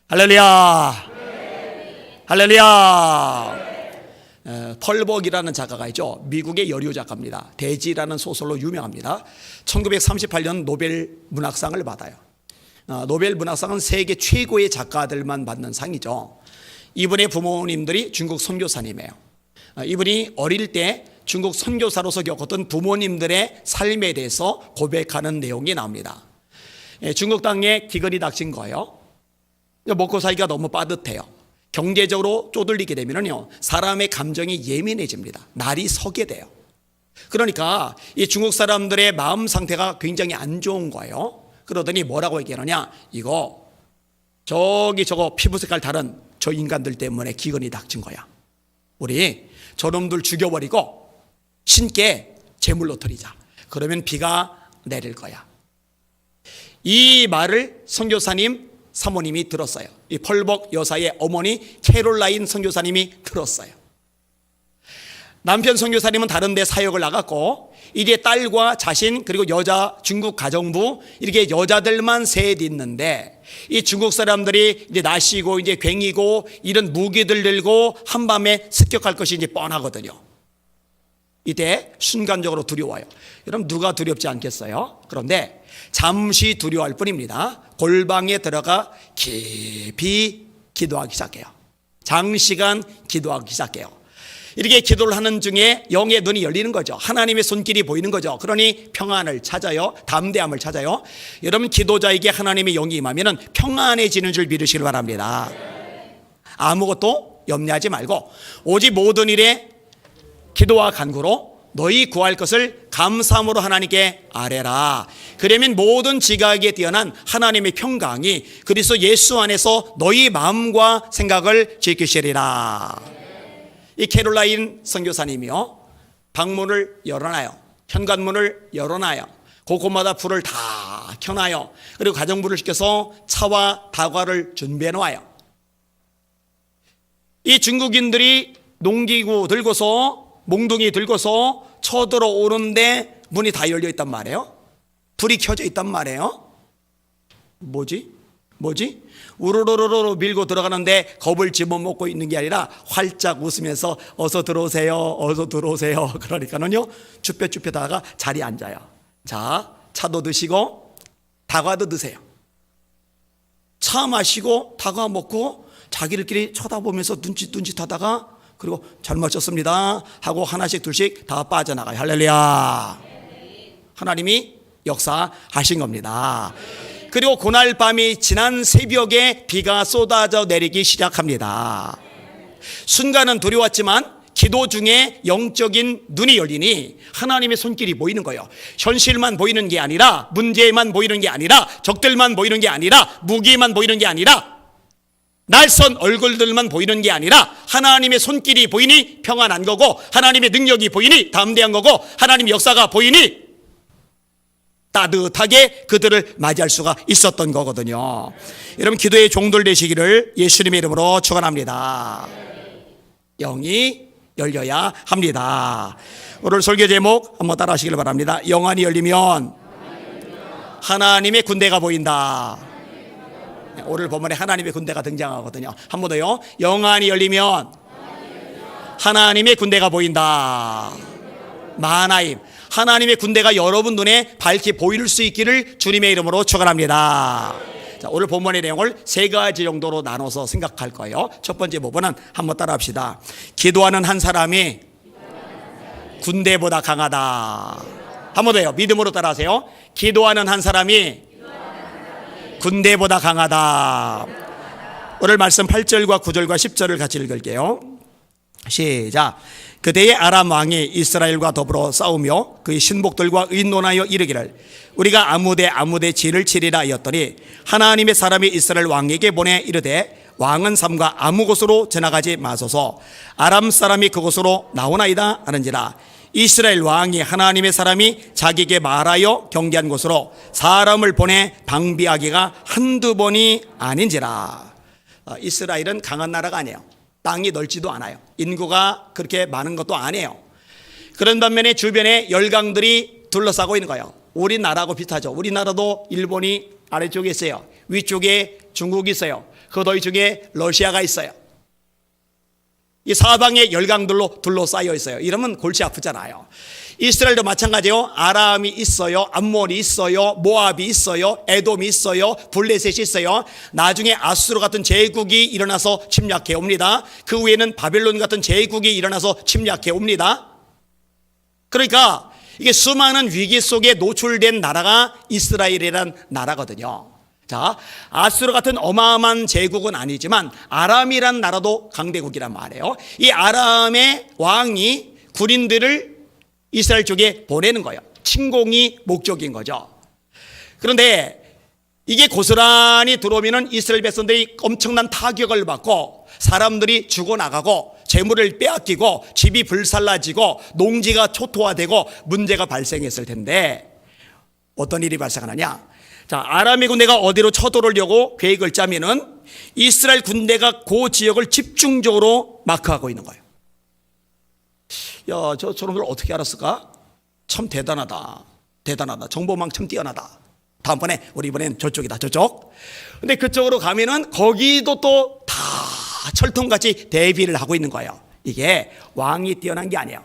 할렐루야. 할렐루야. 펄벅이라는 작가가 있죠. 미국의 여류 작가입니다. 대지라는 소설로 유명합니다. 1938년 노벨 문학상을 받아요. 노벨 문학상은 세계 최고의 작가들만 받는 상이죠. 이분의 부모님들이 중국 선교사님이에요. 이분이 어릴 때 중국 선교사로서 겪었던 부모님들의 삶에 대해서 고백하는 내용이 나옵니다. 중국 땅에 기근이 닥친 거예요. 먹고 살기가 너무 빠듯해요. 경제적으로 쪼들리게 되면요, 사람의 감정이 예민해집니다. 날이 서게 돼요. 그러니까 이 중국 사람들의 마음 상태가 굉장히 안 좋은 거예요. 그러더니 뭐라고 얘기하느냐, 이거 저거 피부 색깔 다른 저 인간들 때문에 기근이 닥친 거야. 우리 저놈들 죽여버리고 신께 제물로 드리자. 그러면 비가 내릴 거야. 이 말을 선교사님 사모님이 들었어요. 이 펄벅 여사의 어머니 캐롤라인 선교사님이 들었어요. 남편 선교사님은 다른 데 사역을 나갔고, 이제 딸과 자신 그리고 여자 중국 가정부 이렇게 여자들만 셋 있는데, 이 중국 사람들이 이제 나시고 이제 괭이고 이런 무기들 들고 한밤에 습격할 것이 이제 뻔하거든요. 이때 순간적으로 두려워요. 여러분, 누가 두렵지 않겠어요? 그런데 잠시 두려워할 뿐입니다. 골방에 들어가 깊이 기도하기 시작해요. 장시간 기도하기 시작해요. 이렇게 기도를 하는 중에 영의 눈이 열리는 거죠. 하나님의 손길이 보이는 거죠. 그러니 평안을 찾아요. 담대함을 찾아요. 여러분, 기도자에게 하나님의 영이 임하면 평안해지는 줄 믿으시길 바랍니다. 아무것도 염려하지 말고 오직 모든 일에 기도와 간구로 너희 구할 것을 감사함으로 하나님께 아뢰라. 그러면 모든 지각에 뛰어난 하나님의 평강이 그리스도 예수 안에서 너희 마음과 생각을 지키시리라. 이 캐롤라인 선교사님이요, 방문을 열어놔요. 현관문을 열어놔요. 곳곳마다 불을 다 켜놔요. 그리고 가정부를 시켜서 차와 다과를 준비해 놓아요. 이 중국인들이 농기구 들고서 몽둥이 들고서 쳐들어오는데 문이 다 열려 있단 말이에요. 불이 켜져 있단 말이에요. 뭐지? 우르르르르 밀고 들어가는데 겁을 집어먹고 있는 게 아니라 활짝 웃으면서 어서 들어오세요, 어서 들어오세요. 그러니까는요, 쭈뼛쭈뼛하다가 자리에 앉아요. 자, 차도 드시고 다과도 드세요. 차 마시고 다과 먹고 자기들끼리 쳐다보면서 눈짓하다가 그리고 잘 마셨습니다 하고 하나씩 둘씩 다 빠져나가요. 할렐루야. 하나님이 역사하신 겁니다. 그리고 그날 밤이 지난 새벽에 비가 쏟아져 내리기 시작합니다. 순간은 두려웠지만 기도 중에 영적인 눈이 열리니 하나님의 손길이 보이는 거예요. 현실만 보이는 게 아니라, 문제만 보이는 게 아니라, 적들만 보이는 게 아니라, 무기만 보이는 게 아니라, 날선 얼굴들만 보이는 게 아니라 하나님의 손길이 보이니 평안한 거고, 하나님의 능력이 보이니 담대한 거고, 하나님의 역사가 보이니 따뜻하게 그들을 맞이할 수가 있었던 거거든요. 여러분, 기도의 종들 되시기를 예수님의 이름으로 축원합니다. 영이 열려야 합니다. 오늘 설교 제목 한번 따라 하시길 바랍니다. 영안이 열리면 하나님의 군대가 보인다. 오늘 본문에 하나님의 군대가 등장하거든요. 한 번 더요. 영안이 열리면 하나님의 군대가 보인다. 마하나임, 하나님의 군대가 여러분 눈에 밝게 보일 수 있기를 주님의 이름으로 축원합니다. 자, 오늘 본문의 내용을 세 가지 정도로 나눠서 생각할 거예요. 첫 번째 부분은 한번 따라 합시다. 기도하는 한 사람이 군대보다 강하다. 한 번 더요. 믿음으로 따라 하세요. 기도하는 한 사람이 군대보다 강하다. 오늘 말씀 8절과 9절과 10절을 같이 읽을게요. 시작. 그때의 아람 왕이 이스라엘과 더불어 싸우며 그의 신복들과 의논하여 이르기를 우리가 아무데 진을 치리라 하였더니 하나님의 사람이 이스라엘 왕에게 보내 이르되 왕은 삼가 아무 곳으로 지나가지 마소서, 아람 사람이 그곳으로 나오나이다 하는지라. 이스라엘 왕이 하나님의 사람이 자기에게 말하여 경계한 곳으로 사람을 보내 방비하기가 한두 번이 아닌지라. 이스라엘은 강한 나라가 아니에요. 땅이 넓지도 않아요. 인구가 그렇게 많은 것도 아니에요. 그런 반면에 주변에 열강들이 둘러싸고 있는 거예요. 우리나라하고 비슷하죠. 우리나라도 일본이 아래쪽에 있어요. 위쪽에 중국이 있어요. 그 너희 중에 러시아가 있어요. 이 사방에 열강들로 둘러싸여 있어요. 이러면 골치 아프잖아요. 이스라엘도 마찬가지예요. 아람이 있어요. 암몬이 있어요. 모압이 있어요. 에돔이 있어요. 블레셋이 있어요. 나중에 아수르 같은 제국이 일어나서 침략해 옵니다. 그 후에는 바벨론 같은 제국이 일어나서 침략해 옵니다. 그러니까 이게 수많은 위기 속에 노출된 나라가 이스라엘이란 나라거든요. 자, 아수르 같은 어마어마한 제국은 아니지만 아람이란 나라도 강대국이란 말이에요. 이 아람의 왕이 군인들을 이스라엘 쪽에 보내는 거예요. 침공이 목적인 거죠. 그런데 이게 고스란히 들어오면은 이스라엘 백성들이 엄청난 타격을 받고 사람들이 죽어나가고 재물을 빼앗기고 집이 불살라지고 농지가 초토화되고 문제가 발생했을 텐데 어떤 일이 발생하느냐? 자, 아람의 군대가 어디로 쳐들어오려고 계획을 짜면은 이스라엘 군대가 그 지역을 집중적으로 마크하고 있는 거예요. 야, 저놈들 어떻게 알았을까? 참 대단하다. 정보망 참 뛰어나다. 다음번에 우리 이번엔 저쪽이다. 저쪽. 근데 그쪽으로 가면은 거기도 또 다 철통같이 대비를 하고 있는 거예요. 이게 왕이 뛰어난 게 아니에요.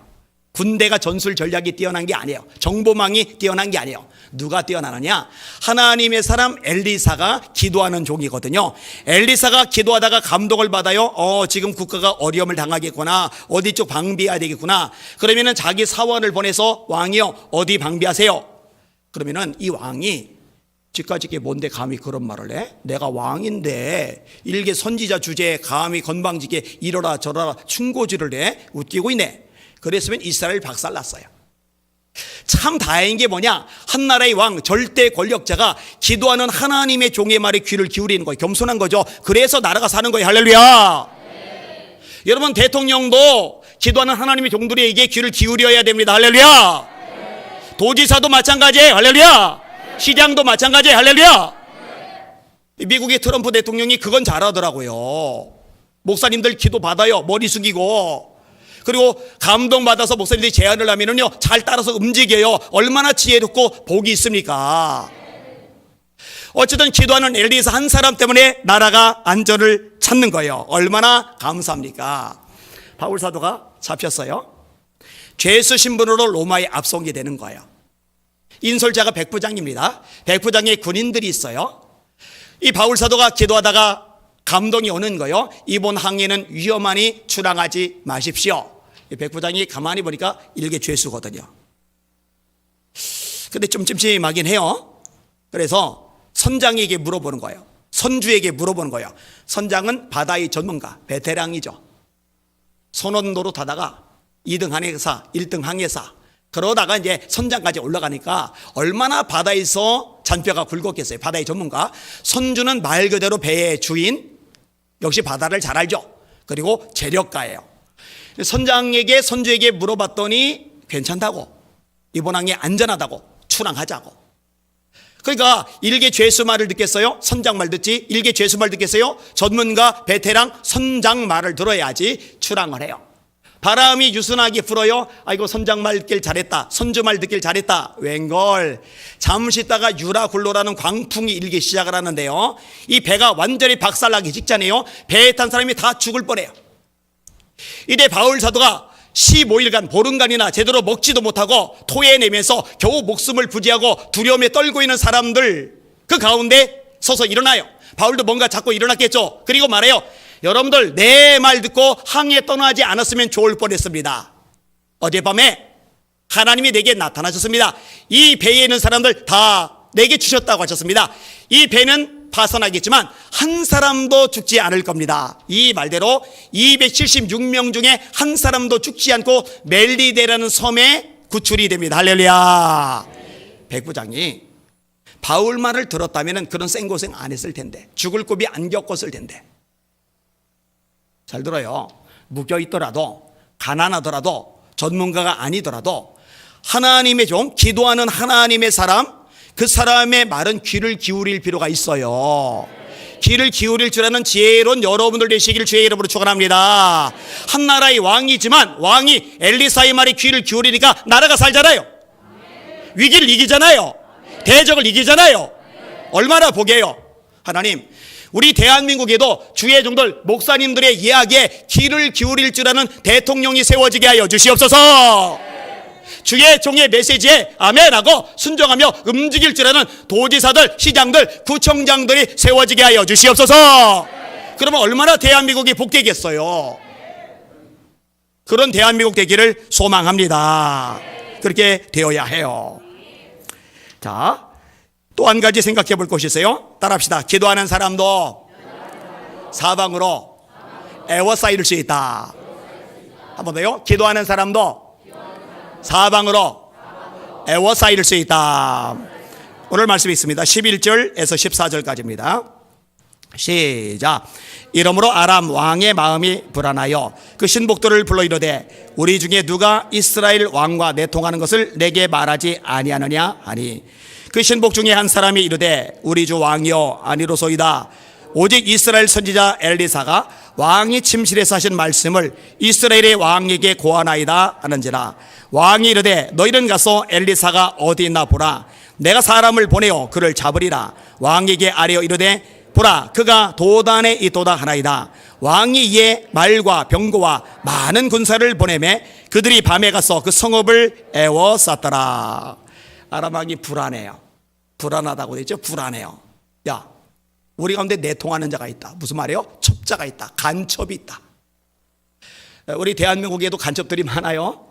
군대가 전술 전략이 뛰어난 게 아니에요. 정보망이 뛰어난 게 아니에요. 누가 뛰어나느냐? 하나님의 사람 엘리사가 기도하는 종이거든요. 엘리사가 기도하다가 감동을 받아요. 지금 국가가 어려움을 당하겠구나. 어디 쪽 방비해야 되겠구나. 그러면은 자기 사원을 보내서 왕이요, 어디 방비하세요. 그러면은 이 왕이 지금까지 이게 뭔데 감히 그런 말을 해? 내가 왕인데 일개 선지자 주제에 감히 건방지게 이러라 저러라 충고질을 해? 웃기고 있네. 그랬으면 이스라엘 박살났어요. 참 다행인 게 뭐냐? 한 나라의 왕, 절대 권력자가 기도하는 하나님의 종의 말에 귀를 기울이는 거예요. 겸손한 거죠. 그래서 나라가 사는 거예요. 할렐루야. 네. 여러분, 대통령도 기도하는 하나님의 종들에게 귀를 기울여야 됩니다. 할렐루야. 네. 도지사도 마찬가지예요. 할렐루야. 네. 시장도 마찬가지예요. 할렐루야. 네. 미국의 트럼프 대통령이 그건 잘하더라고요. 목사님들 기도 받아요. 머리 숙이고. 그리고 감동받아서 목사님들이 제안을 하면은요, 잘 따라서 움직여요. 얼마나 지혜롭고 복이 있습니까? 어쨌든 기도하는 엘리사 한 사람 때문에 나라가 안전을 찾는 거예요. 얼마나 감사합니까? 바울 사도가 잡혔어요. 죄수 신분으로 로마에 압송이 되는 거예요. 인솔자가 백부장입니다. 백부장에 군인들이 있어요. 이 바울 사도가 기도하다가 감동이 오는 거요. 이번 항해는 위험하니 출항하지 마십시오. 백부장이 가만히 보니까 일개 죄수거든요. 근데 좀 찜찜하긴 해요. 그래서 선장에게 물어보는 거예요. 선주에게 물어보는 거예요. 선장은 바다의 전문가, 베테랑이죠. 선원도로 타다가 2등 항해사, 1등 항해사, 그러다가 이제 선장까지 올라가니까 얼마나 바다에서 잔뼈가 굵었겠어요. 바다의 전문가. 선주는 말 그대로 배의 주인, 역시 바다를 잘 알죠. 그리고 재력가예요. 선주에게 물어봤더니 괜찮다고, 이번 항해 안전하다고, 출항하자고. 그러니까 일개 죄수 말을 듣겠어요? 선장 말 듣지? 일개 죄수 말 듣겠어요? 전문가, 베테랑, 선장 말을 들어야지 출항을 해요. 바람이 유순하게 불어요. 아이고, 선장 말 듣길 잘했다, 선주 말 듣길 잘했다. 웬걸, 잠시 있다가 유라굴로라는 광풍이 일기 시작을 하는데요, 이 배가 완전히 박살나기 직전이에요. 배에 탄 사람이 다 죽을 뻔해요. 이때 바울 사도가 15일간 보름간이나 제대로 먹지도 못하고 토해내면서 겨우 목숨을 부지하고 두려움에 떨고 있는 사람들 그 가운데 서서 일어나요. 바울도 뭔가 자꾸 일어났겠죠. 그리고 말해요. 여러분들, 내 말 듣고 항해 떠나지 않았으면 좋을 뻔했습니다. 어젯밤에 하나님이 내게 나타나셨습니다. 이 배에 있는 사람들 다 내게 주셨다고 하셨습니다. 이 배는 파산하겠지만 한 사람도 죽지 않을 겁니다. 이 말대로 276명 중에 한 사람도 죽지 않고 멜리데라는 섬에 구출이 됩니다. 할렐루야. 백부장이 바울 말을 들었다면 그런 생고생 안 했을 텐데, 죽을 고비 안 겪었을 텐데. 잘 들어요. 묶여있더라도, 가난하더라도, 전문가가 아니더라도 하나님의 종, 기도하는 하나님의 사람, 그 사람의 말은 귀를 기울일 필요가 있어요. 귀를 기울일 줄 아는 지혜로운 여러분들 되시기를 주의 이름으로 축원합니다. 한 나라의 왕이지만 왕이 엘리사의 말에 귀를 기울이니까 나라가 살잖아요. 위기를 이기잖아요. 대적을 이기잖아요. 얼마나 복이에요. 하나님, 우리 대한민국에도 주의 종들 목사님들의 이야기에 귀를 기울일 줄 아는 대통령이 세워지게 하여 주시옵소서. 주의 종의 메시지에 아멘하고 순종하며 움직일 줄 아는 도지사들, 시장들, 구청장들이 세워지게 하여 주시옵소서. 그러면 얼마나 대한민국이 복되겠어요. 그런 대한민국 되기를 소망합니다. 그렇게 되어야 해요. 자, 또 한 가지 생각해 볼 것이 있어요. 따라합시다. 기도하는 사람도 사방으로 에워싸일 수 있다. 한 번 더요. 기도하는 사람도 사방으로 에워싸일 수 있다. 오늘 말씀이 있습니다. 11절에서 14절까지입니다. 시작. 이러므로 아람 왕의 마음이 불안하여 그 신복들을 불러 이르되 우리 중에 누가 이스라엘 왕과 내통하는 것을 내게 말하지 아니하느냐 하니 그 신복 중에 한 사람이 이르되 우리 주 왕이여 아니로소이다. 오직 이스라엘 선지자 엘리사가 왕이 침실에서 하신 말씀을 이스라엘의 왕에게 고하나이다 하는지라. 왕이 이르되 너희는 가서 엘리사가 어디 있나 보라. 내가 사람을 보내어 그를 잡으리라. 왕에게 아뢰어 이르되 보라 그가 도단에 있도다 하나이다. 왕이 이에 말과 병거와 많은 군사를 보내매 그들이 밤에 가서 그 성읍을 에워쌌더라. 아람 왕이 불안해요. 불안하다고 되죠. 불안해요. 야, 우리 가운데 내통하는 자가 있다. 무슨 말이에요? 첩자가 있다. 간첩이 있다. 우리 대한민국에도 간첩들이 많아요.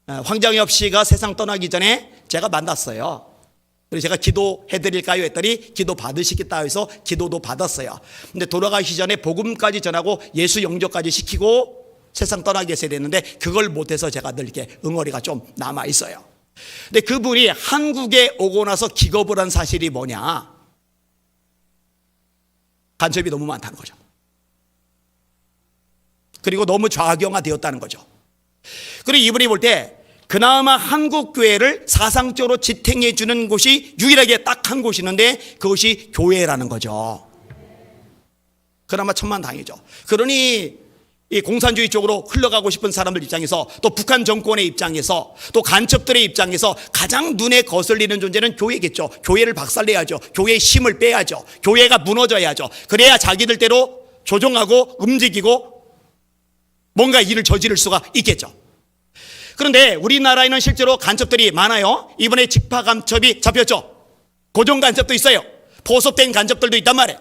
황장엽 씨가 세상 떠나기 전에 제가 만났어요. 그래서 제가 기도해 드릴까요 했더니 기도 받으시겠다 해서 기도도 받았어요. 근데 돌아가시기 전에 복음까지 전하고 예수 영접까지 시키고 세상 떠나게 했어야 됐는데 그걸 못해서 제가 늘 이렇게 응어리가 좀 남아 있어요. 근데 그분이 한국에 오고 나서 기겁을 한 사실이 뭐냐? 간첩이 너무 많다는 거죠. 그리고 너무 좌경화되었다는 거죠. 그리고 이분이 볼 때 그나마 한국 교회를 사상적으로 지탱해 주는 곳이 유일하게 딱 한 곳이 있는데 그것이 교회라는 거죠. 그나마 천만다행이죠. 그러니 이 공산주의 쪽으로 흘러가고 싶은 사람들 입장에서 또 북한 정권의 입장에서 또 간첩들의 입장에서 가장 눈에 거슬리는 존재는 교회겠죠. 교회를 박살내야죠. 교회의 힘을 빼야죠. 교회가 무너져야죠. 그래야 자기들대로 조종하고 움직이고 뭔가 일을 저지를 수가 있겠죠. 그런데 우리나라에는 실제로 간첩들이 많아요. 이번에 직파 간첩이 잡혔죠. 고정 간첩도 있어요. 포섭된 간첩들도 있단 말이에요.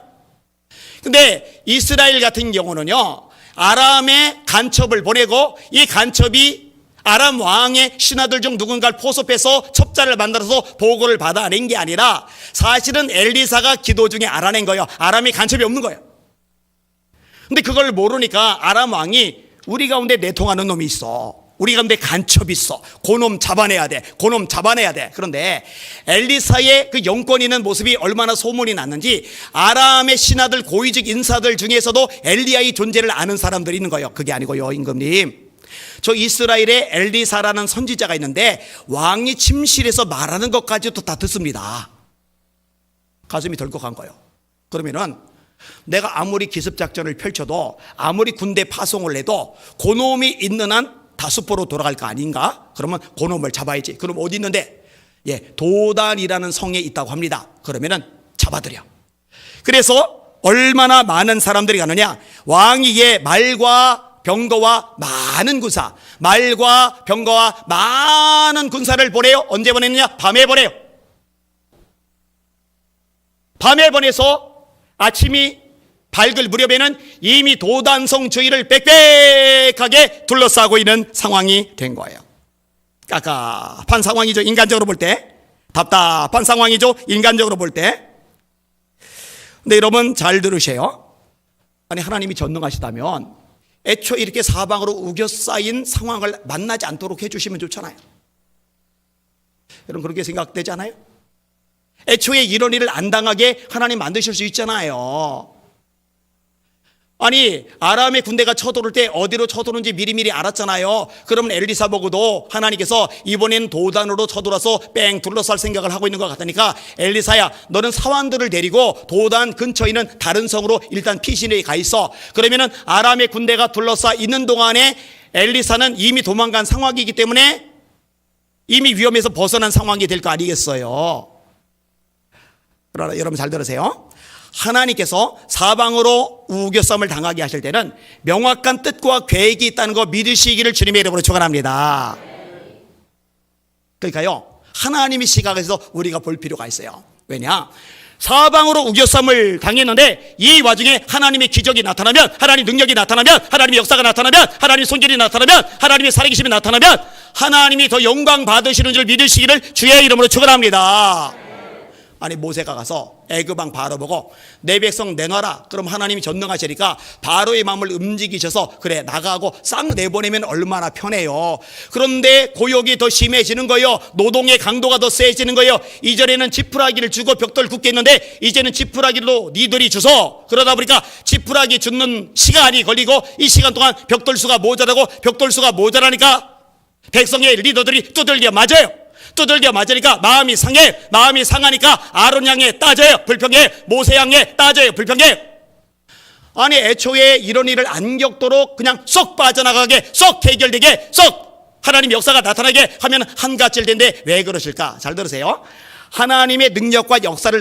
근데 이스라엘 같은 경우는요, 아람의 간첩을 보내고 이 간첩이 아람 왕의 신하들 중 누군가를 포섭해서 첩자를 만들어서 보고를 받아낸 게 아니라 사실은 엘리사가 기도 중에 알아낸 거예요. 아람이 간첩이 없는 거예요. 근데 그걸 모르니까 아람 왕이 우리 가운데 내통하는 놈이 있어. 우리 가운데 간첩이 있어. 그놈 잡아내야 돼. 그놈 잡아내야 돼. 그런데 엘리사의 그 영권 있는 모습이 얼마나 소문이 났는지 아람의 신하들 고위직 인사들 중에서도 엘리야의 존재를 아는 사람들이 있는 거예요. 그게 아니고요, 임금님. 저 이스라엘에 엘리사라는 선지자가 있는데 왕이 침실에서 말하는 것까지도 다 듣습니다. 가슴이 덜컥한 거예요. 그러면은 내가 아무리 기습작전을 펼쳐도 아무리 군대 파송을 해도 그놈이 있는 한 다수포로 돌아갈 거 아닌가? 그러면 그놈을 잡아야지. 그럼 어디 있는데? 예, 도단이라는 성에 있다고 합니다. 그러면은 잡아들여. 그래서 얼마나 많은 사람들이 가느냐? 왕이 이에 말과 병거와 많은 군사, 말과 병거와 많은 군사를 보내요. 언제 보내느냐? 밤에 보내요. 밤에 보내서 아침이 밝을 무렵에는 이미 도단성 주위를 빽빽하게 둘러싸고 있는 상황이 된 거예요. 깝깝한 상황이죠. 인간적으로 볼 때. 답답한 상황이죠. 인간적으로 볼 때. 근데 여러분 잘 들으세요. 아니 하나님이 전능하시다면 애초에 이렇게 사방으로 우겨싸인 상황을 만나지 않도록 해주시면 좋잖아요. 여러분 그렇게 생각되지 않아요? 애초에 이런 일을 안 당하게 하나님 만드실 수 있잖아요. 아니 아람의 군대가 쳐들어올 때 어디로 쳐들어오는지 미리미리 알았잖아요. 그러면 엘리사 보고도 하나님께서 이번엔 도단으로 쳐들어서 뺑 둘러쌀 생각을 하고 있는 것 같으니까 엘리사야 너는 사환들을 데리고 도단 근처에 있는 다른 성으로 일단 피신해 가 있어. 그러면은 아람의 군대가 둘러싸 있는 동안에 엘리사는 이미 도망간 상황이기 때문에 이미 위험에서 벗어난 상황이 될 거 아니겠어요. 그러나 여러분 잘 들으세요. 하나님께서 사방으로 우겨쌈을 당하게 하실 때는 명확한 뜻과 계획이 있다는 거 믿으시기를 주님의 이름으로 축원합니다. 그러니까요, 하나님의 시각에서 우리가 볼 필요가 있어요. 왜냐? 사방으로 우겨쌈을 당했는데 이 와중에 하나님의 기적이 나타나면, 하나님의 능력이 나타나면, 하나님의 역사가 나타나면, 하나님의 손길이 나타나면, 하나님의 살아계심이 나타나면 하나님이 더 영광 받으시는 줄 믿으시기를 주의 이름으로 축원합니다. 아니, 모세가 가서 애굽 왕 바로 보고 내 백성 내놔라. 그럼 하나님이 전능하시니까 바로의 마음을 움직이셔서 그래 나가고 싹 내보내면 얼마나 편해요. 그런데 고역이 더 심해지는 거예요. 노동의 강도가 더 세지는 거예요. 이전에는 지푸라기를 주고 벽돌 굽게 했는데 이제는 지푸라기로 니들이 주서, 그러다 보니까 지푸라기 줍는 시간이 걸리고 이 시간 동안 벽돌수가 모자라고, 벽돌수가 모자라니까 백성의 리더들이 두들겨 맞아요. 두들겨 맞으니까 마음이 상해. 마음이 상하니까 아론 향해 따져요. 불평해. 모세 향해 따져요. 불평해. 아니, 애초에 이런 일을 안 겪도록 그냥 쏙 빠져나가게, 쏙 해결되게, 쏙 하나님 역사가 나타나게 하면 한가칠 텐데 왜 그러실까? 잘 들으세요. 하나님의 능력과 역사를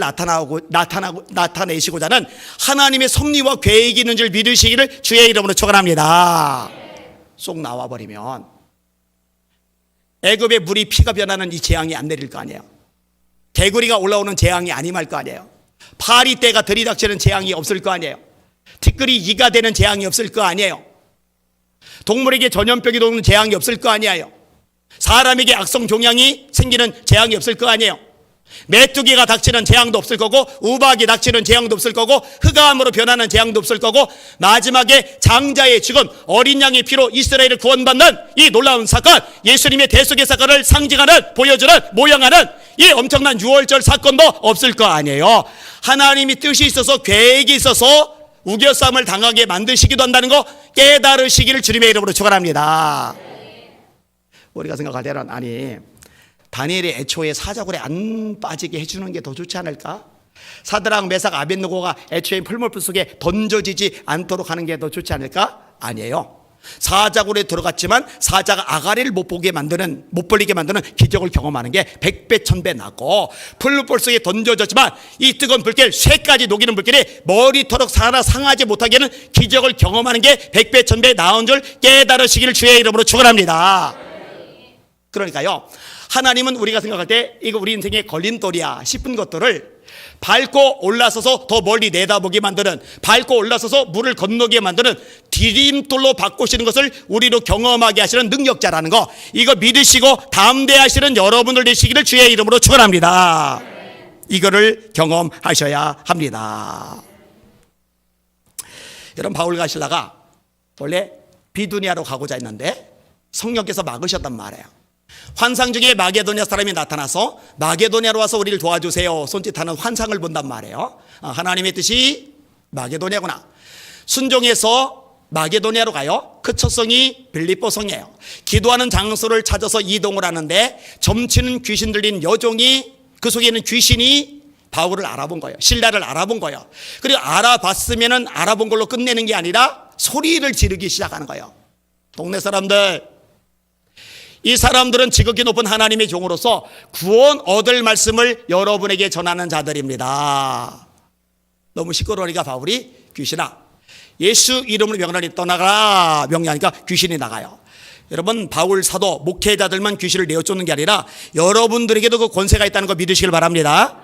나타내시고자 하는 하나님의 섭리와 계획이 있는 줄 믿으시기를 주의 이름으로 축원합니다. 쏙 나와버리면 애굽의 물이 피가 변하는 이 재앙이 안 내릴 거 아니에요. 개구리가 올라오는 재앙이 아님할 거 아니에요. 파리떼가 들이닥치는 재앙이 없을 거 아니에요. 티끌이 이가 되는 재앙이 없을 거 아니에요. 동물에게 전염병이 도는 재앙이 없을 거 아니에요. 사람에게 악성 종양이 생기는 재앙이 없을 거 아니에요. 메뚜기가 닥치는 재앙도 없을 거고, 우박이 닥치는 재앙도 없을 거고, 흑암으로 변하는 재앙도 없을 거고, 마지막에 장자의 죽은 어린 양의 피로 이스라엘을 구원받는 이 놀라운 사건, 예수님의 대속의 사건을 상징하는, 보여주는, 모형하는 이 엄청난 유월절 사건도 없을 거 아니에요. 하나님이 뜻이 있어서, 계획이 있어서 우겨쌈을 당하게 만드시기도 한다는 거 깨달으시기를 주님의 이름으로 축원합니다. 우리가 생각할 때는, 아니, 다니엘이 애초에 사자굴에 안 빠지게 해주는 게 더 좋지 않을까? 사드락, 메삭, 아벳느고가 애초에 풀물불 속에 던져지지 않도록 하는 게 더 좋지 않을까? 아니에요. 사자굴에 들어갔지만 사자가 아가리를 못 벌리게 만드는 기적을 경험하는 게 100배 1000배 낫고, 풀물불 속에 던져졌지만 이 뜨거운 불길, 쇠까지 녹이는 불길이 머리토록 상하지 못하게 하는 기적을 경험하는 게 100배 1000배 나은 줄 깨달으시기를 주의 이름으로 축원합니다. 그러니까요, 하나님은 우리가 생각할 때 이거 우리 인생의 걸림돌이야 싶은 것들을 밟고 올라서서 더 멀리 내다보게 만드는, 밟고 올라서서 물을 건너게 만드는 디딤돌로 바꾸시는 것을 우리로 경험하게 하시는 능력자라는 거, 이거 믿으시고 담대하시는 여러분들 되시기를 주의 이름으로 축원합니다. 이거를 경험하셔야 합니다. 여러분, 바울과 실라가 원래 비두니아로 가고자 했는데 성령께서 막으셨단 말이에요. 환상 중에 마게도냐 사람이 나타나서 마게도냐로 와서 우리를 도와주세요 손짓하는 환상을 본단 말이에요. 하나님의 뜻이 마게도냐구나. 순종해서 마게도냐로 가요. 그 첫 성이 빌립보성이에요. 기도하는 장소를 찾아서 이동을 하는데 점치는 귀신 들린 여종이, 그 속에 있는 귀신이 바울을 알아본 거예요. 신라를 알아본 거예요. 그리고 알아봤으면 알아본 걸로 끝내는 게 아니라 소리를 지르기 시작하는 거예요. 동네 사람들, 이 사람들은 지극히 높은 하나님의 종으로서 구원 얻을 말씀을 여러분에게 전하는 자들입니다. 너무 시끄러우니까 바울이 귀신아, 예수 이름으로 명하니 떠나가라 명령하니까 귀신이 나가요. 여러분, 바울 사도 목회자들만 귀신을 내어쫓는 게 아니라 여러분들에게도 그 권세가 있다는 거 믿으시길 바랍니다.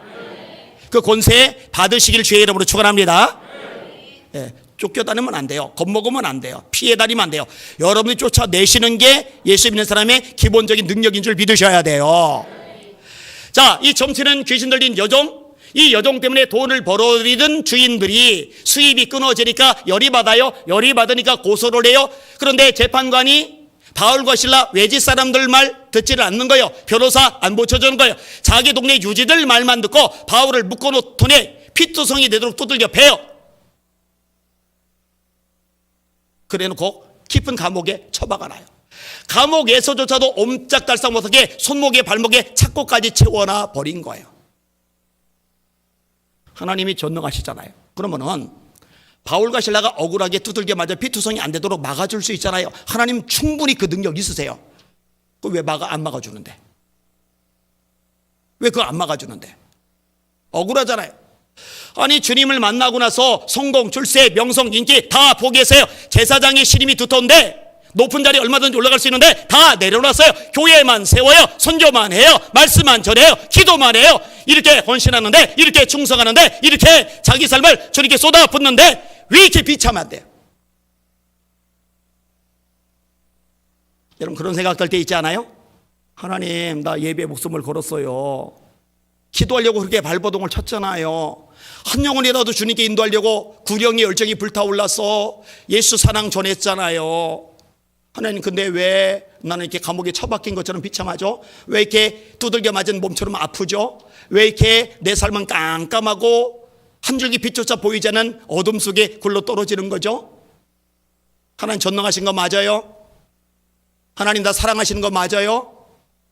그 권세 받으시길 주의 이름으로 축원합니다. 예, 쫓겨다니면 안 돼요. 겁먹으면 안 돼요. 피해 다니면 안 돼요. 여러분이 쫓아내시는 게 예수 믿는 사람의 기본적인 능력인 줄 믿으셔야 돼요. 자, 이 점치는 귀신 들린 여종, 이 여종 때문에 돈을 벌어들이던 주인들이 수입이 끊어지니까 열이 받아요. 열이 받으니까 고소를 해요. 그런데 재판관이 바울과 실라 외지 사람들 말 듣지를 않는 거예요. 변호사 안 고쳐주는 거예요. 자기 동네 유지들 말만 듣고 바울을 묶어놓더니 피투성이 되도록 두들겨 패요. 그래놓고 깊은 감옥에 처박아놔요. 감옥에서조차도 옴짝달싹 못하게 손목에 발목에 착고까지 채워놔 버린 거예요. 하나님이 전능하시잖아요. 그러면은 바울과 실라가 억울하게 두들겨 맞아 피투성이 안 되도록 막아줄 수 있잖아요. 하나님 충분히 그 능력 있으세요. 왜 안 막아주는데? 왜 그거 안 막아주는데? 억울하잖아요. 아니 주님을 만나고 나서 성공, 출세, 명성, 인기 다 포기했어요. 제사장의 신임이 두터운데 높은 자리에 얼마든지 올라갈 수 있는데 다 내려놨어요. 교회만 세워요. 선교만 해요. 말씀만 전해요. 기도만 해요. 이렇게 헌신하는데, 이렇게 충성하는데, 이렇게 자기 삶을 주님께 쏟아붓는데 왜 이렇게 비참해야 돼요? 여러분 그런 생각 들 때 있지 않아요? 하나님 나 예배에 목숨을 걸었어요. 기도하려고 그렇게 발버둥을 쳤잖아요. 한 영혼이라도 주님께 인도하려고 구령의 열정이 불타올라서 예수 사랑 전했잖아요. 하나님 근데 왜 나는 이렇게 감옥에 처박힌 것처럼 비참하죠? 왜 이렇게 두들겨 맞은 몸처럼 아프죠? 왜 이렇게 내 삶은 깜깜하고 한 줄기 빛조차 보이지 않는 어둠 속에 굴러 떨어지는 거죠? 하나님 전능하신 거 맞아요? 하나님 나 사랑하시는 거 맞아요?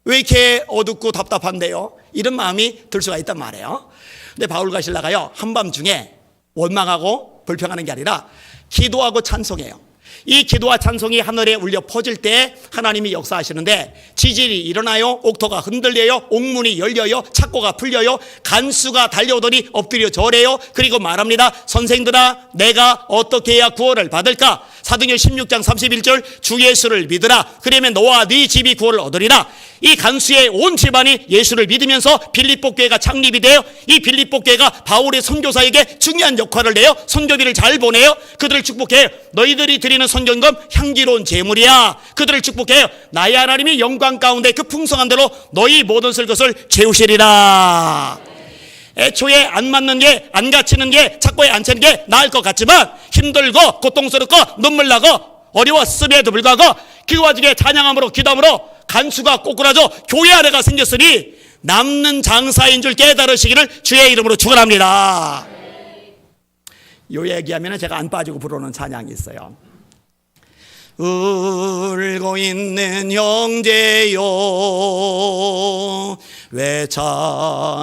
왜 이렇게 어둡고 답답한데요? 이런 마음이 들 수가 있단 말이에요. 근데 바울과 실라가요 한밤중에 원망하고 불평하는 게 아니라 기도하고 찬송해요. 이 기도와 찬송이 하늘에 울려 퍼질 때 하나님이 역사하시는데 지진이 일어나요. 옥토가 흔들려요. 옥문이 열려요. 착고가 풀려요. 간수가 달려오더니 엎드려 절해요. 그리고 말합니다. 선생들아 내가 어떻게 해야 구원을 받을까? 사도행전 16장 31절 주 예수를 믿으라. 그러면 너와 네 집이 구원을 얻으리라. 이 간수의 온 집안이 예수를 믿으면서 빌립보 교회가 창립이 돼요. 이 빌립보 교회가 바울의 선교사에게 중요한 역할을 해요. 선교비를 잘 보내요. 그들을 축복해요. 너희들이 드리는 선견금 향기로운 제물이야. 그들을 축복해요. 나의 하나님이 영광 가운데 그 풍성한 대로 너희 모든 쓸 것을 채우시리라. 애초에 안 맞는 게, 안 갇히는 게, 착고에 안 차는 게 나을 것 같지만 힘들고 고통스럽고 눈물 나고 어려웠음에도 불구하고 그 와중에 찬양함으로 기도함으로 간수가 꼬꾸라져 교회 안에가 생겼으니 남는 장사인 줄 깨달으시기를 주의 이름으로 축원합니다. 요 얘기하면 제가 안 빠지고 부르는 찬양이 있어요. 울고 있는 형제여 왜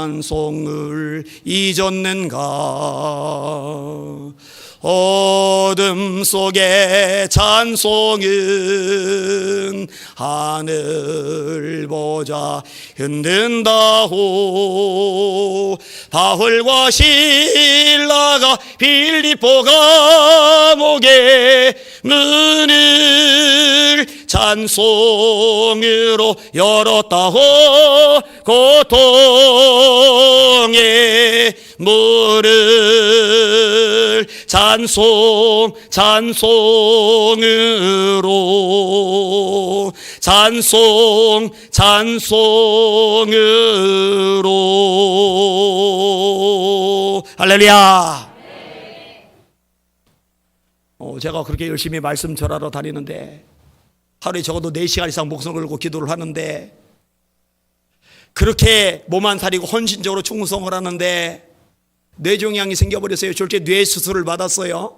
찬송을 잊었는가. 어둠 속에 찬송은 하늘 보자 흔든다호. 바울과 실라가 빌립보 감옥에 문을 찬송으로 열었다호. 고통의 물을 찬송으로 할렐루야. 제가 그렇게 열심히 말씀 전하러 다니는데 하루에 적어도 4시간 이상 목숨 걸고 기도를 하는데 그렇게 몸 안 사리고 헌신적으로 충성을 하는데 뇌종양이 생겨버렸어요. 졸지에 뇌 수술을 받았어요.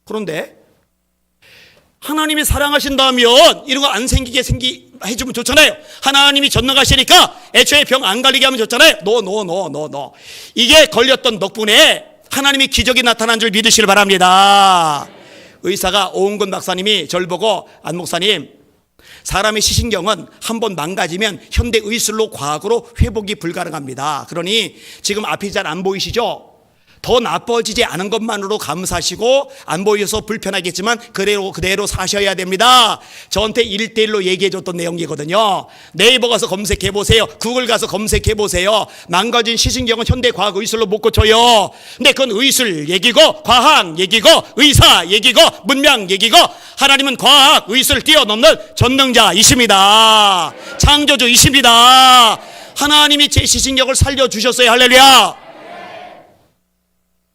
그런데 하나님이 사랑하신다면 이런 거 안 생기게 해주면 좋잖아요. 하나님이 전능하시니까 애초에 병 안 걸리게 하면 좋잖아요. 노. 이게 걸렸던 덕분에 하나님이 기적이 나타난 줄 믿으시길 바랍니다. 의사가 오은근 박사님이 절 보고 안 목사님, 사람의 시신경은 한번 망가지면 현대 의술로 과학으로 회복이 불가능합니다. 그러니 지금 앞이 잘 안 보이시죠? 더 나빠지지 않은 것만으로 감사하시고 안 보여서 불편하겠지만 그대로 사셔야 됩니다. 저한테 1:1로 얘기해 줬던 내용이거든요. 네이버 가서 검색해 보세요. 구글 가서 검색해 보세요. 망가진 시신경은 현대 과학 의술로 못 고쳐요. 근데 그건 의술 얘기고 과학 얘기고 의사 얘기고 문명 얘기고 하나님은 과학 의술을 뛰어넘는 전능자이십니다. 창조주이십니다. 하나님이 제 시신경을 살려주셨어요. 할렐루야.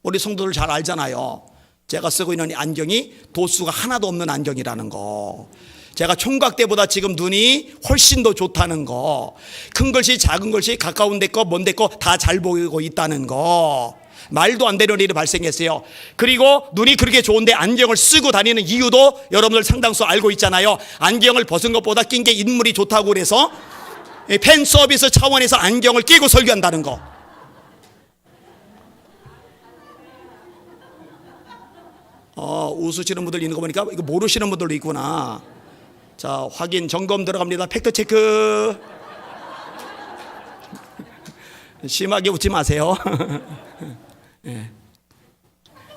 우리 성도들 잘 알잖아요. 제가 쓰고 있는 안경이 도수가 하나도 없는 안경이라는 거. 제가 총각 때보다 지금 눈이 훨씬 더 좋다는 거. 큰 글씨 작은 글씨 가까운 데 거 먼 데 거 다 잘 보이고 있다는 거. 말도 안 되는 일이 발생했어요. 그리고 눈이 그렇게 좋은데 안경을 쓰고 다니는 이유도 여러분들 상당수 알고 있잖아요. 안경을 벗은 것보다 낀 게 인물이 좋다고 그래서 팬 서비스 차원에서 안경을 끼고 설교한다는 거. 웃으시는 분들 있는 거 보니까 이거 모르시는 분들도 있구나. 자, 확인 점검 들어갑니다. 팩트 체크. 심하게 웃지 마세요.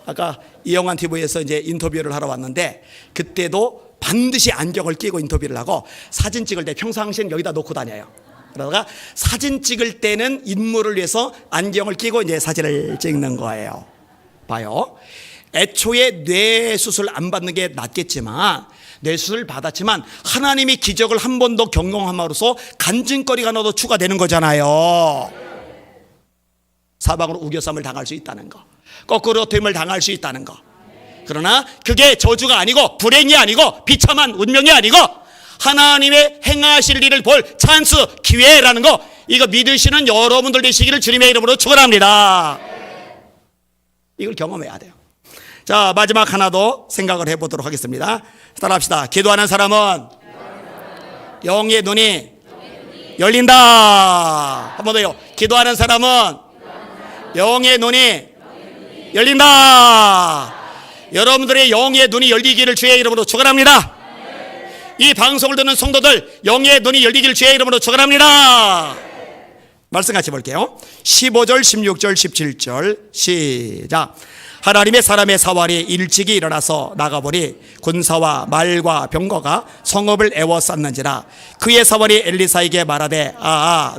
아까 이영환 TV에서 이제 인터뷰를 하러 왔는데 그때도 반드시 안경을 끼고 인터뷰를 하고 사진 찍을 때 평상시엔 여기다 놓고 다녀요. 그러다가 사진 찍을 때는 인물을 위해서 안경을 끼고 이제 사진을 찍는 거예요. 봐요. 애초에 뇌 수술 안 받는 게 낫겠지만 뇌 수술 받았지만 하나님이 기적을 한 번 더 경험함으로써 간증거리가 하나 더 추가되는 거잖아요. 사방으로 우겨쌈을 당할 수 있다는 거, 거꾸로 됨을 당할 수 있다는 거. 그러나 그게 저주가 아니고 불행이 아니고 비참한 운명이 아니고 하나님의 행하실 일을 볼 찬스, 기회라는 거, 이거 믿으시는 여러분들 되시기를 주님의 이름으로 축원합니다. 이걸 경험해야 돼요. 자, 마지막 하나 더 생각을 해보도록 하겠습니다. 따라합시다. 기도하는 사람은 영의 눈이 열린다. 한 번 더요. 기도하는 사람은 영의 눈이 열린다. 여러분들의 영의 눈이 열리기를 주의 이름으로 축원합니다. 이 방송을 듣는 성도들 영의 눈이 열리기를 주의 이름으로 축원합니다. 말씀 같이 볼게요. 15절, 16절, 17절 시작. 하나님의 사람의 사활이 일찍이 일어나서 나가보니 군사와 말과 병거가 성읍을 에워쌌는지라. 그의 사활이 엘리사에게 말하되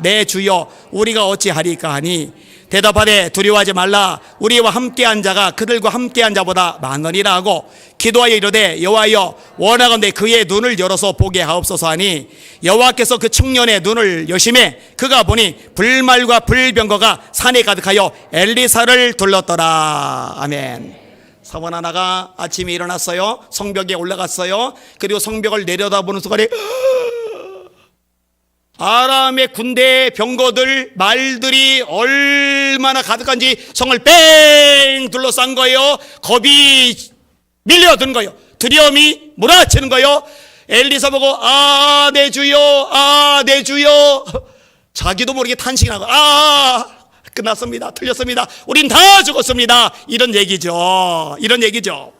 내 주여 우리가 어찌하리까 하니 대답하되 두려워하지 말라. 우리와 함께한 자가 그들과 함께한 자보다 많으니라 하고 기도하여 이르되 여호와여 원하건대 그의 눈을 열어서 보게 하옵소서 하니 여호와께서 그 청년의 눈을 여심해 그가 보니 불말과 불병거가 산에 가득하여 엘리사를 둘렀더라. 아멘. 사원 하나가 아침에 일어났어요. 성벽에 올라갔어요. 그리고 성벽을 내려다보는 순간에 아람의 군대 병거들 말들이 얼마나 가득한지 성을 뺑 둘러싼 거예요. 겁이 밀려든 거예요. 두려움이 몰아치는 거예요. 엘리사 보고 내 주여 내 주여. 자기도 모르게 탄식이 나고 끝났습니다. 틀렸습니다. 우린 다 죽었습니다. 이런 얘기죠. 이런 얘기죠.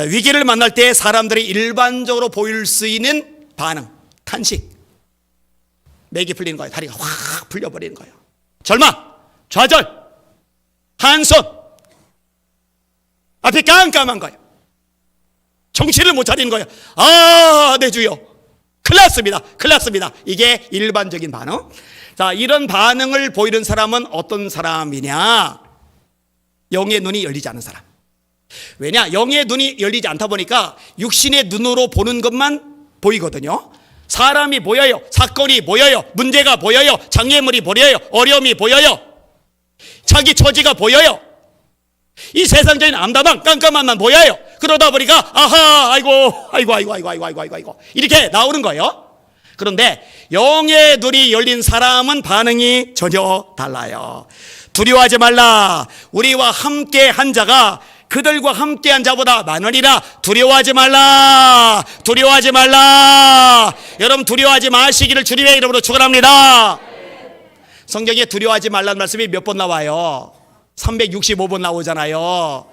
위기를 만날 때 사람들이 일반적으로 보일 수 있는 반응, 탄식. 맥이 풀리는 거예요. 다리가 확 풀려버리는 거예요. 절망, 좌절, 한손, 앞이 깜깜한 거예요. 정신을 못 차리는 거예요. 내 주여 큰일 났습니다. 큰일 났습니다. 이게 일반적인 반응. 자, 이런 반응을 보이는 사람은 어떤 사람이냐? 영의 눈이 열리지 않은 사람. 왜냐? 영의 눈이 열리지 않다 보니까 육신의 눈으로 보는 것만 보이거든요. 사람이 보여요. 사건이 보여요. 문제가 보여요. 장애물이 보여요. 어려움이 보여요. 자기 처지가 보여요. 이 세상적인 암담한 깜깜함만 보여요. 그러다 보니까 아이고 이렇게 나오는 거예요. 그런데 영의 눈이 열린 사람은 반응이 전혀 달라요. 두려워하지 말라. 우리와 함께 한 자가 그들과 함께한 자보다 많으리라. 두려워하지 말라. 두려워하지 말라. 여러분 두려워하지 마시기를 주님의 이름으로 축원합니다. 성경에 두려워하지 말라는 말씀이 몇 번 나와요? 365번 나오잖아요.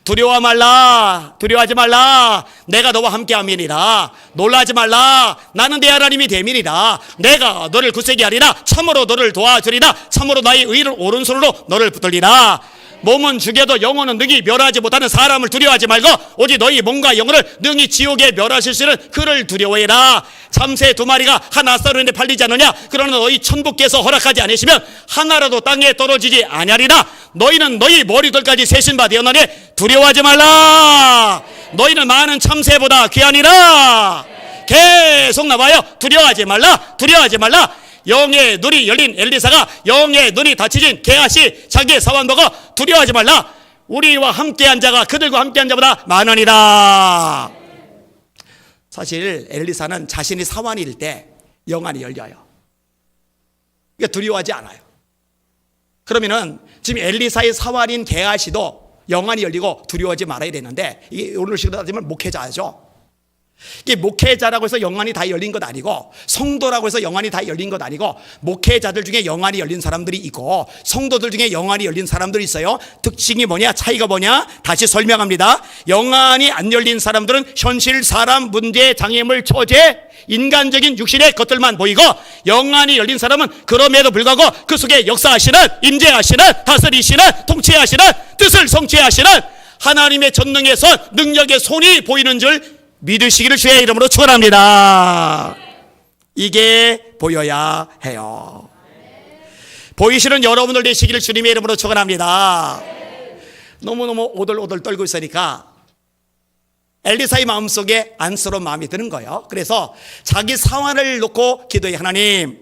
두려워 말라. 두려워하지 말라. 내가 너와 함께함이니라. 놀라지 말라. 나는 내 하나님이 됨이니라. 내가 너를 굳세게 하리라. 참으로 너를 도와주리라. 참으로 나의 의를 오른손으로 너를 붙들리라. 몸은 죽여도 영혼은 능히 멸하지 못하는 사람을 두려워하지 말고 오직 너희 몸과 영혼을 능히 지옥에 멸하실 수 있는 그를 두려워해라. 참새 2마리가 한 아사로인데 팔리지 않느냐? 그러나 너희 천부께서 허락하지 않으시면 하나라도 땅에 떨어지지 아니하리라. 너희는 너희 머리들까지 세신 바 되었나니 두려워하지 말라. 너희는 많은 참새보다 귀하니라. 계속 나와요. 두려워하지 말라. 두려워하지 말라. 영의 눈이 열린 엘리사가 영의 눈이 닫히진 게하시 자기의 사원 보고 두려워하지 말라. 우리와 함께한 자가 그들과 함께한 자보다 많으니라. 사실 엘리사는 자신이 사환일 때 영안이 열려요. 그러니까 두려워하지 않아요. 그러면은 지금 엘리사의 사환인 게하시도 영안이 열리고 두려워하지 말아야 되는데 이게 오늘 식으로 따지면 목회자죠. 이게 목회자라고 해서 영안이 다 열린 것 아니고, 성도라고 해서 영안이 다 열린 것 아니고, 목회자들 중에 영안이 열린 사람들이 있고 성도들 중에 영안이 열린 사람들이 있어요. 특징이 뭐냐, 차이가 뭐냐, 다시 설명합니다. 영안이 안 열린 사람들은 현실, 사람, 문제, 장애물, 처제, 인간적인 육신의 것들만 보이고, 영안이 열린 사람은 그럼에도 불구하고 그 속에 역사하시는, 임재하시는, 다스리시는, 통치하시는, 뜻을 성취하시는 하나님의 전능의 손, 능력의 손이 보이는 줄 믿으시기를 주의 이름으로 축원합니다. 이게 보여야 해요. 보이시는 여러분들 되시기를 주님의 이름으로 축원합니다. 너무너무 오들오들 떨고 있으니까 엘리사의 마음속에 안쓰러운 마음이 드는 거예요. 그래서 자기 상황을 놓고 기도해. 하나님,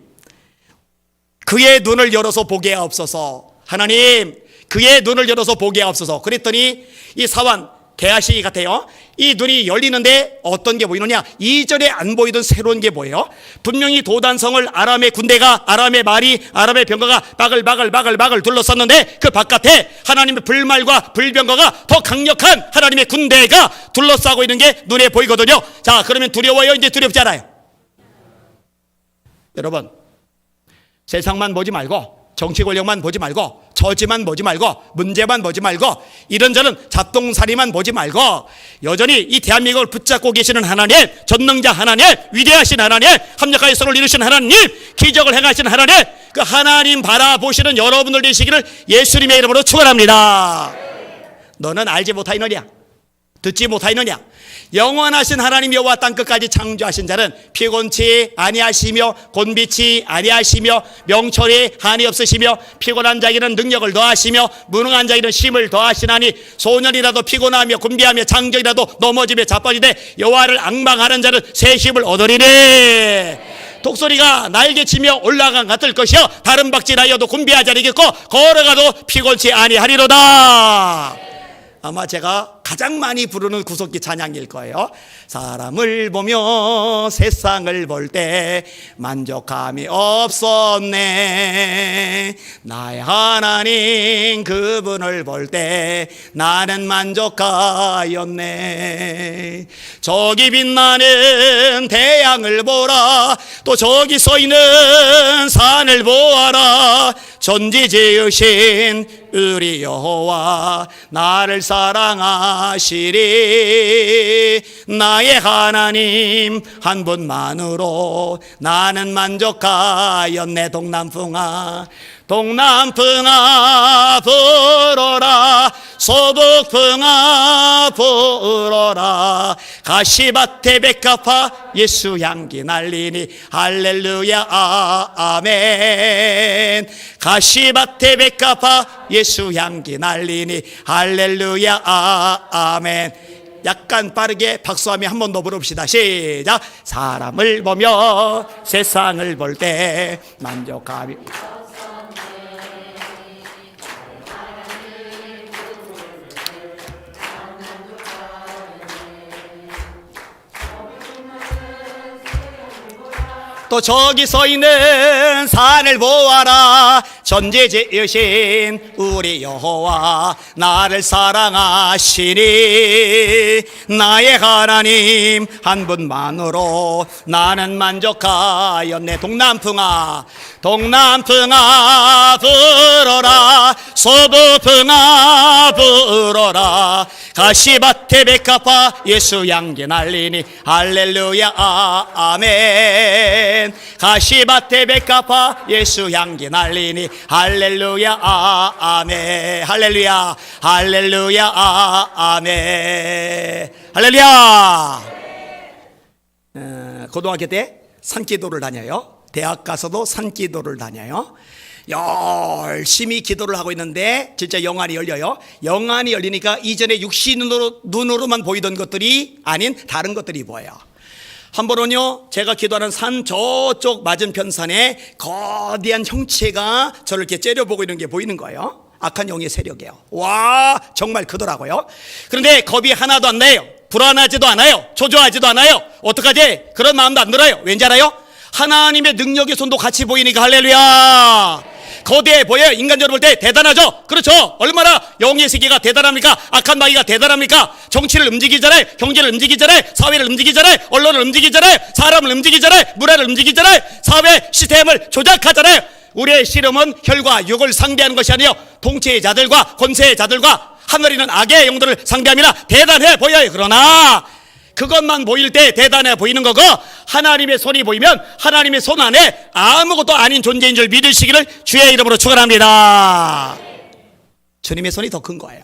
그의 눈을 열어서 보게 하옵소서. 하나님, 그의 눈을 열어서 보게 하옵소서. 그랬더니 이 사환 게하시 같아요. 이 눈이 열리는데 어떤 게 보이느냐, 이전에 안 보이던 새로운 게 보여요. 분명히 도단성을 아람의 군대가, 아람의 말이, 아람의 병거가 바글바글 둘러쌌는데 그 바깥에 하나님의 불말과 불병거가 더 강력한 하나님의 군대가 둘러싸고 있는 게 눈에 보이거든요. 자, 그러면 두려워요? 이제 두렵지 않아요? 여러분, 세상만 보지 말고, 정치 권력만 보지 말고, 처지만 보지 말고, 문제만 보지 말고, 이런저런 잡동사니만 보지 말고, 여전히 이 대한민국을 붙잡고 계시는 하나님, 전능자 하나님, 위대하신 하나님, 합력하여 서로를 이루신 하나님, 기적을 행하신 하나님, 그 하나님 바라보시는 여러분들 되시기를 예수님의 이름으로 축원합니다. 너는 알지 못하느냐, 듣지 못하느냐, 영원하신 하나님 여호와 땅끝까지 창조하신 자는 피곤치 아니하시며 곤비치 아니하시며 명철이 한이 없으시며 피곤한 자에게는 능력을 더하시며 무능한 자에게는 힘을 더하시나니 소년이라도 피곤하며 곤비하며 장정이라도 넘어지며 자빠지되 여호와를 앙망하는 자는 새 힘을 얻으리니 독소리가 날개치며 올라간 같을 것이요 다른 박질하여도 곤비하지 아니겠고 걸어가도 피곤치 아니하리로다. 아마 제가 가장 많이 부르는 구속기 찬양일 거예요. 사람을 보며 세상을 볼 때 만족함이 없었네. 나의 하나님 그분을 볼 때 나는 만족하였네. 저기 빛나는 태양을 보라. 또 저기 서 있는 산을 보아라. 전지 지으신 우리 여호와 나를 사랑하시리. 나의 하나님 한 분만으로 나는 만족하였네. 동남풍아 동남풍아 불어라. 서북풍아 불어라. 가시밭에 백합화 예수 향기 날리니 할렐루야 아멘. 가시밭에 백합화 예수 향기 날리니 할렐루야 아멘. 약간 빠르게 박수하며 한 번 더 부릅시다. 시작. 사람을 보며 세상을 볼 때 만족함이 또 저기 서 있는 산을 보아라. 전지 지으신 우리 여호와 나를 사랑하시니. 나의 하나님 한 분만으로 나는 만족하였네. 동남풍아 동남풍아 불어라. 서부풍아 불어라. 가시밭에 백합화 예수 향기 날리니 할렐루야 아멘. 가시밭에 백합화 예수 향기 날리니 할렐루야 아멘. 할렐루야 할렐루야 아멘. 할렐루야. 고등학교 때 산기도를 다녀요. 대학 가서도 산기도를 다녀요. 열심히 기도를 하고 있는데 진짜 영안이 열려요. 영안이 열리니까 이전에 눈으로만 보이던 것들이 아닌 다른 것들이 보여요. 한 번은요, 제가 기도하는 산 저쪽 맞은편 산에 거대한 형체가 저를 이렇게 째려보고 있는 게 보이는 거예요. 악한 영의 세력이에요. 와, 정말 크더라고요. 그런데 겁이 하나도 안 나요. 불안하지도 않아요. 초조하지도 않아요. 어떡하지? 그런 마음도 안 들어요. 왠지 알아요? 하나님의 능력의 손도 같이 보이니까 할렐루야. 거대해 보여요. 인간적으로 볼 때 대단하죠. 그렇죠. 얼마나 영의 세계가 대단합니까? 악한 마귀가 대단합니까? 정치를 움직이잖아요. 경제를 움직이잖아요. 사회를 움직이잖아요. 언론을 움직이잖아요. 사람을 움직이잖아요. 문화를 움직이잖아요. 사회 시스템을 조작하잖아요. 우리의 씨름은 혈과 육을 상대하는 것이 아니요 통치의 자들과 권세의 자들과 하늘에 있는 악의 영들을 상대합니다. 대단해 보여요. 그러나 그것만 보일 때 대단해 보이는 거고, 하나님의 손이 보이면 하나님의 손 안에 아무것도 아닌 존재인 줄 믿으시기를 주의 이름으로 축원합니다. 주님의 손이 더 큰 거예요.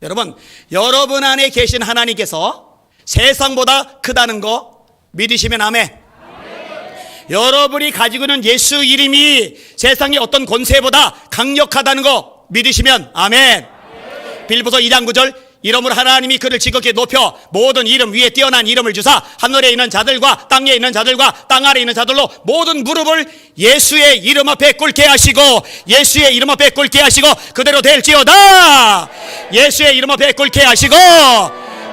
여러분, 여러분 안에 계신 하나님께서 세상보다 크다는 거 믿으시면 아멘. 여러분이 가지고 있는 예수 이름이 세상의 어떤 권세보다 강력하다는 거 믿으시면 아멘. 빌보서 2장 9절, 이름으로 하나님이 그를 지극히 높여 모든 이름 위에 뛰어난 이름을 주사 하늘에 있는 자들과 땅에 있는 자들과 땅 아래에 있는 자들로 모든 무릎을 예수의 이름 앞에 꿇게 하시고, 예수의 이름 앞에 꿇게 하시고 그대로 될지어다. 예수의 이름 앞에 꿇게 하시고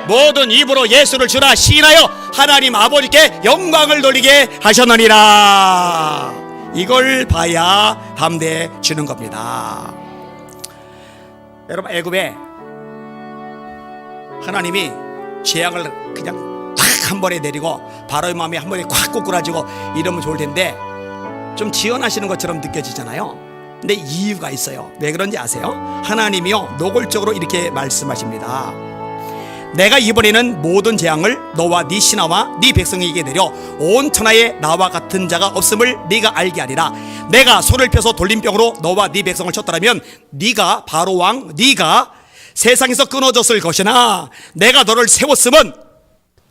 모든 입으로 예수를 주라 시인하여 하나님 아버지께 영광을 돌리게 하셨느니라. 이걸 봐야 담대해 주는 겁니다. 여러분, 애굽에 하나님이 재앙을 그냥 탁 한 번에 내리고 바로의 마음이 한 번에 콱 꼬꾸라지고 이러면 좋을 텐데 좀 지원하시는 것처럼 느껴지잖아요. 근데 이유가 있어요. 왜 그런지 아세요? 하나님이요 노골적으로 이렇게 말씀하십니다. 내가 이번에는 모든 재앙을 너와 네 신하와 네 백성에게 내려 온 천하에 나와 같은 자가 없음을 네가 알게 하리라. 내가 손을 펴서 돌림병으로 너와 네 백성을 쳤더라면 네가 바로 왕 네가 세상에서 끊어졌을 것이나 내가 너를 세웠음은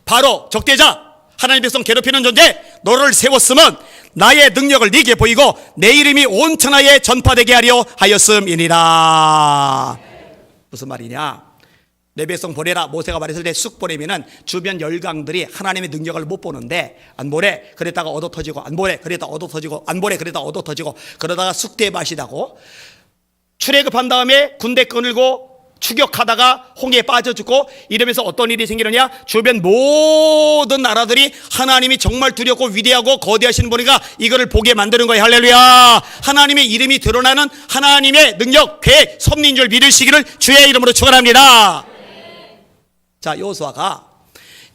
바로 적대자 하나님 백성 괴롭히는 존재 너를 세웠음은 나의 능력을 네게 보이고 내 이름이 온 천하에 전파되게 하려 하였음이니라. 무슨 말이냐? 내 백성 보내라 모세가 말했을 때 쑥 보내면은 주변 열강들이 하나님의 능력을 못 보는데 안 보내 그랬다가 얻어 터지고 안 보내 그랬다가 얻어 터지고 안 보내 그랬다가 얻어 터지고 그러다가 쑥대밭이라고 출애굽한 다음에 군대 끊을고 추격하다가 홍해에 빠져 죽고 이러면서 어떤 일이 생기느냐? 주변 모든 나라들이 하나님이 정말 두렵고 위대하고 거대하신 분이가 이거를 보게 만드는 거예요. 할렐루야. 하나님의 이름이 드러나는 하나님의 능력, 계획, 섭리인 줄 믿으시기를 주의 이름으로 축원합니다. 자, 여호수아가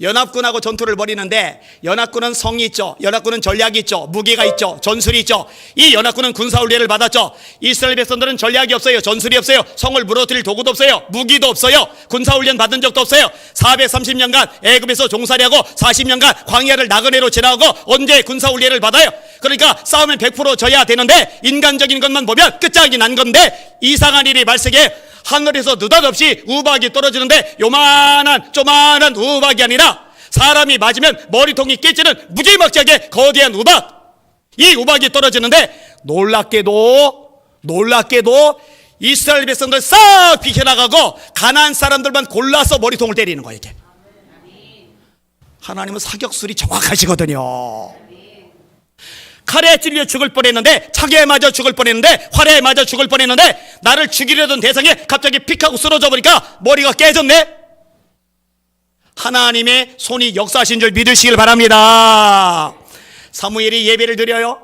연합군하고 전투를 벌이는데 연합군은 성이 있죠. 연합군은 전략이 있죠. 무기가 있죠. 전술이 있죠. 이 연합군은 군사훈련을 받았죠. 이스라엘 백성들은 전략이 없어요. 전술이 없어요. 성을 무너뜨릴 도구도 없어요. 무기도 없어요. 군사훈련 받은 적도 없어요. 430년간 애굽에서 종살이하고 40년간 광야를 나그네로 지나고 언제 군사훈련을 받아요? 그러니까 싸우면 100% 져야 되는데 인간적인 것만 보면 끝장이 난 건데 이상한 일이 발생해. 하늘에서 느닷없이 우박이 떨어지는데 요만한 조만한 우박이 아니라 사람이 맞으면 머리통이 깨지는 무지막지하게 거대한 우박, 이 우박이 떨어지는데 놀랍게도 이스라엘 백성들 싹 비켜나가고 가나안 사람들만 골라서 머리통을 때리는 거예요. 이게 하나님은 사격술이 정확하시거든요. 칼에 찔려 죽을 뻔했는데, 창에 맞아 죽을 뻔했는데, 활에 맞아 죽을 뻔했는데 나를 죽이려던 대상에 갑자기 픽하고 쓰러져 버리니까 머리가 깨졌네. 하나님의 손이 역사하신 줄 믿으시길 바랍니다. 사무엘이 예배를 드려요.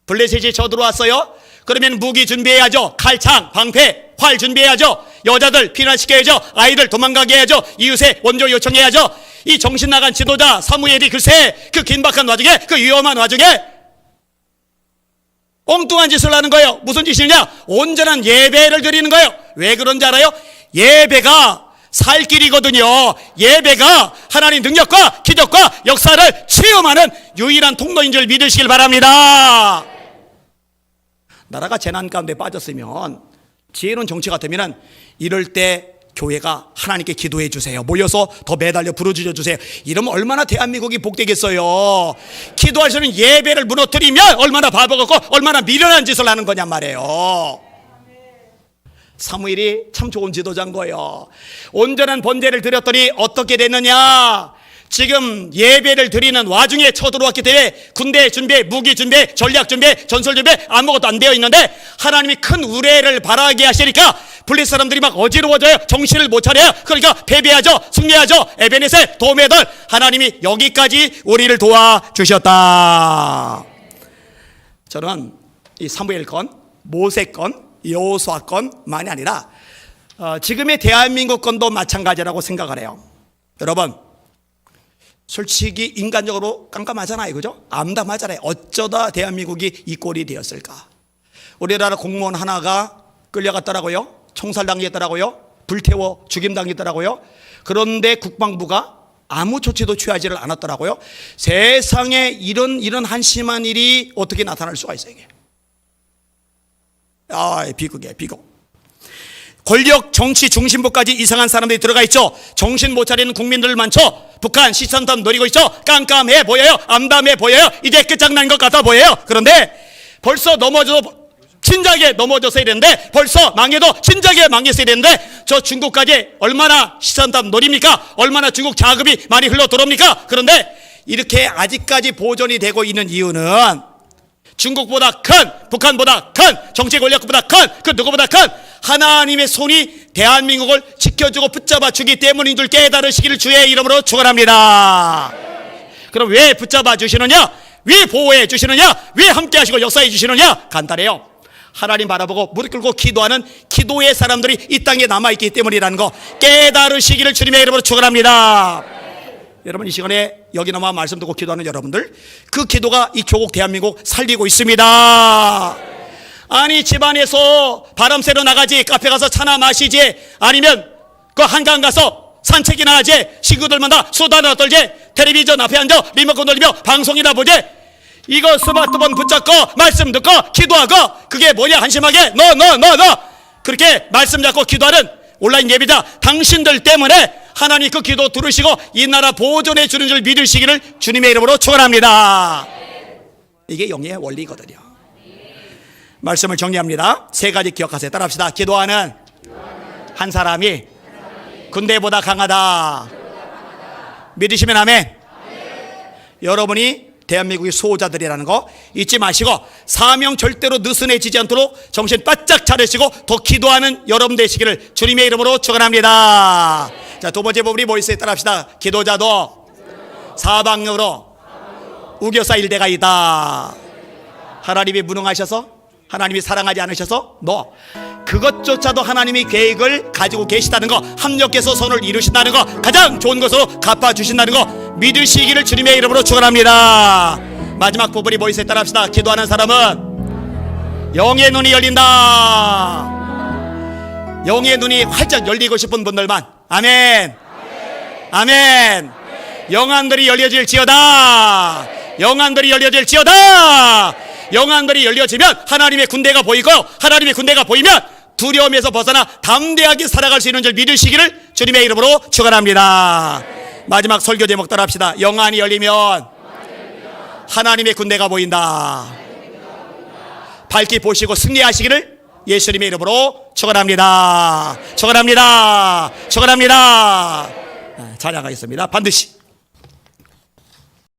블레셋이 쳐들어왔어요. 그러면 무기 준비해야죠. 칼창, 방패, 활 준비해야죠. 여자들 피난시켜야죠. 아이들 도망가게 해야죠. 이웃에 원조 요청해야죠. 이 정신 나간 지도자 사무엘이 글쎄 그 긴박한 와중에, 그 위험한 와중에 엉뚱한 짓을 하는 거예요. 무슨 짓이냐? 온전한 예배를 드리는 거예요. 왜 그런지 알아요? 예배가 살 길이거든요. 예배가 하나님 능력과 기적과 역사를 체험하는 유일한 통로인 줄 믿으시길 바랍니다. 나라가 재난 가운데 빠졌으면, 지혜로운 정치 같으면 이럴 때 교회가 하나님께 기도해 주세요. 모여서 더 매달려 부르짖어 주세요. 이러면 얼마나 대한민국이 복되겠어요. 기도할 수 있는 예배를 무너뜨리면 얼마나 바보 같고 얼마나 미련한 짓을 하는 거냔 말이에요. 사무엘이 참 좋은 지도자인 거예요. 온전한 번제를 드렸더니 어떻게 됐느냐? 지금 예배를 드리는 와중에 쳐들어왔기 때문에 군대 준비, 무기 준비, 전략 준비, 전술 준비 아무것도 안 되어 있는데 하나님이 큰 우레를 바라게 하시니까 블레셋 사람들이 막 어지러워져요. 정신을 못 차려요. 그러니까 패배하죠. 승리하죠. 에베네셀 도매들, 하나님이 여기까지 우리를 도와주셨다. 저는 이 사무엘 건, 모세 건, 여호수아 건만이 아니라 지금의 대한민국 건도 마찬가지라고 생각을 해요. 여러분, 솔직히 인간적으로 깜깜하잖아요, 그죠? 암담하잖아요. 어쩌다 대한민국이 이 꼴이 되었을까? 우리나라 공무원 하나가 끌려갔더라고요. 총살당했더라고요. 불태워 죽임당했더라고요. 그런데 국방부가 아무 조치도 취하지를 않았더라고요. 세상에 이런 한심한 일이 어떻게 나타날 수가 있어요, 이게? 비극이에요, 비극. 권력, 정치, 중심부까지 이상한 사람들이 들어가 있죠. 정신 못 차리는 국민들 많죠. 북한 시선탄 노리고 있죠. 깜깜해 보여요. 암담해 보여요. 이제 끝장난 것 같아 보여요. 그런데 벌써 진작에 넘어졌어야 되는데, 벌써 망해도 진작에 망했어야 되는데, 저 중국까지 얼마나 시선탄 노립니까? 얼마나 중국 자금이 많이 흘러 들어옵니까? 그런데 이렇게 아직까지 보존이 되고 있는 이유는 중국보다 큰, 북한보다 큰, 정치 권력보다 큰, 그 누구보다 큰 하나님의 손이 대한민국을 지켜주고 붙잡아 주기 때문인 줄 깨달으시기를 주의 이름으로 축원합니다. 그럼 왜 붙잡아 주시느냐? 왜 보호해 주시느냐? 왜 함께 하시고 역사해 주시느냐? 간단해요. 하나님 바라보고 무릎 꿇고 기도하는 기도의 사람들이 이 땅에 남아있기 때문이라는 거 깨달으시기를 주님의 이름으로 축원합니다. 여러분, 이 시간에 여기 남아 말씀 듣고 기도하는 여러분들, 그 기도가 이 조국 대한민국 살리고 있습니다. 아니, 집안에서 바람 쐬러 나가지, 카페 가서 차나 마시지, 아니면 그 한강 가서 산책이나 하지, 친구들마다 수다나 떨지, 텔레비전 앞에 앉아 리모컨 돌리며 방송이나 보지, 이거 스마트폰 붙잡고 말씀 듣고 기도하고, 그게 뭐냐? 한심하게 너 그렇게 말씀 잡고 기도하는 온라인 예배자 당신들 때문에 하나님 그 기도 들으시고 이 나라 보존해 주는 줄 믿으시기를 주님의 이름으로 축원합니다. 이게 영의 원리거든요. 말씀을 정리합니다. 세 가지 기억하세요. 따라합시다. 기도하는 한 사람이 군대보다 강하다. 믿으시면 아멘. 여러분이 대한민국의 수호자들이라는 거 잊지 마시고, 사명 절대로 느슨해지지 않도록 정신 바짝 차리시고 더 기도하는 여러분 되시기를 주님의 이름으로 축원합니다. 자, 두 번째 부분이 뭐 있어요? 따라합시다. 기도자도 사방으로 우겨싸 일대가 있다. 하나님이 무능하셔서, 하나님이 사랑하지 않으셔서, 그것조차도 하나님이 계획을 가지고 계시다는 거, 합력해서 선을 이루신다는 거, 가장 좋은 것으로 갚아주신다는 거 믿으시기를 주님의 이름으로 축원합니다. 마지막 부분이 뭐 있어요? 따라합시다. 기도하는 사람은 영의 눈이 열린다. 영의 눈이 활짝 열리고 싶은 분들만 아멘, 아멘. 영안들이 열려질지어다. 영안들이 열려질지어다. 영안들이 열려지면 하나님의 군대가 보이고, 하나님의 군대가 보이면 두려움에서 벗어나 담대하게 살아갈 수 있는 줄 믿으시기를 주님의 이름으로 축원합니다. 마지막 설교 제목 따라합시다. 영안이 열리면 하나님의 군대가 보인다. 밝히 보시고 승리하시기를 예수님의 이름으로 축원합니다. 축원합니다. 축원합니다. 찬양하겠습니다. 반드시